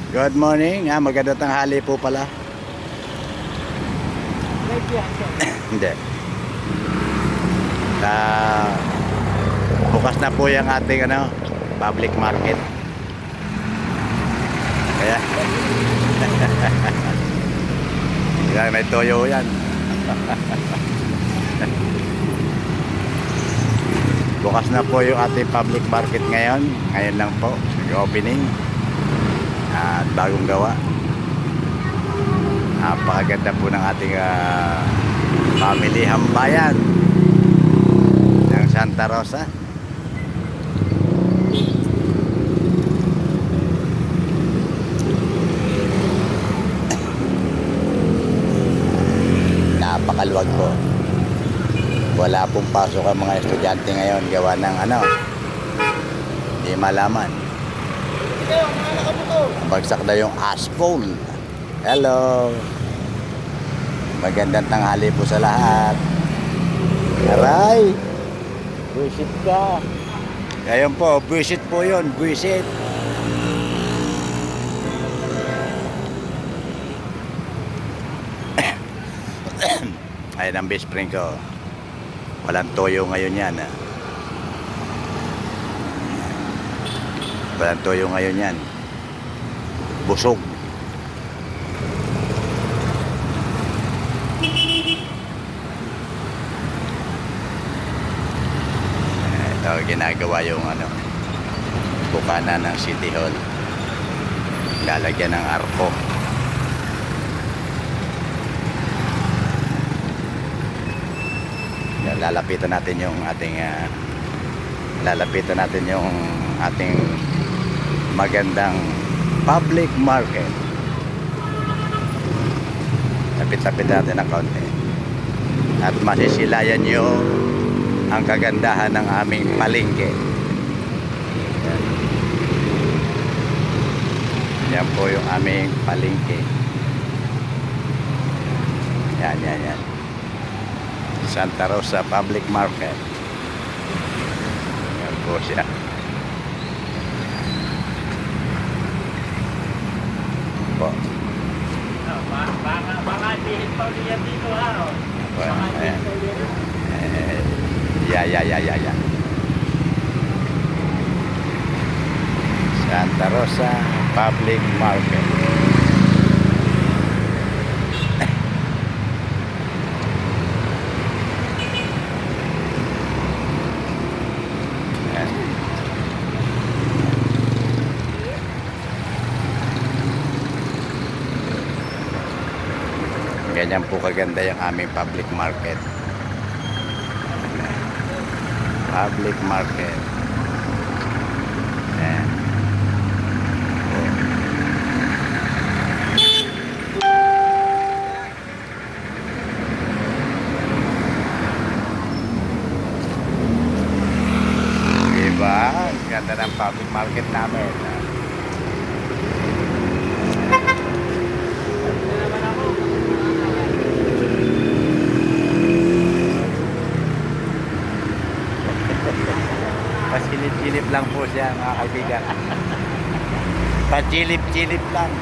Good morning. Magandang tanghali po pala. Hindi. Bukas na po yung ating public market. Kaya yan, may toyo yan. Bukas na po yung ating public market ngayon. Ngayon lang po yung opening. At bagong gawa. Napakaganda po ng ating family hambayan ng Santa Rosa. Napakaluwag po. Wala pong pasok ang mga estudyante ngayon gawa ng hindi malaman. Bagsak na yung asphalt. Hello. Magandang tanghali po sa lahat. Aray. Buisit ka. Ayun po, buisit po yun. Buisit. Ayan ang best friend ko. Walang toyo ngayon yan. Walang toyo ngayon yan. Busog. Ito ginagawa yung bukana ng City Hall. Lalagyan ng arko. Lalapitan natin yung ating magandang public market. Lapit-lapit natin ng kaunti. At masisilayan nyo ang kagandahan ng aming palengke. Yan po yung aming palengke. Yan. Santa Rosa Public Market. Yan po siya. Po. Baka dihin pa niya dito Ya. Santa Rosa Public Market. Ganyan po kaganda yung aming public market. Public market. Ayan. Diba? Ganda ng public market namin. Pasilip-silip lang po siya, mga kaibigan. Pachilip-silip lang.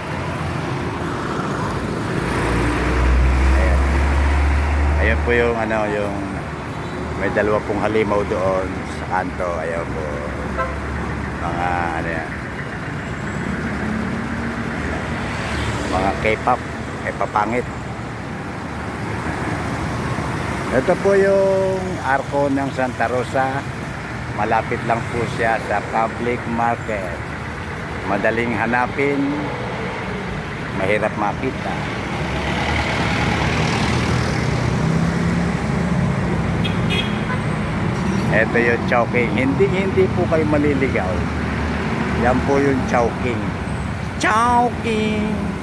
Ayan. Ayan po yung yung may dalawa pong halimaw doon sa kanto. Ayan po. Mga yan. Mga K-pop, K-popangit. Ito po yung arko ng Santa Rosa. Malapit lang po siya sa public market. Madaling hanapin, mahirap makita. Ito yung Chowking. Hindi po kayo maliligaw. Yan po yung Chowking. Chowking!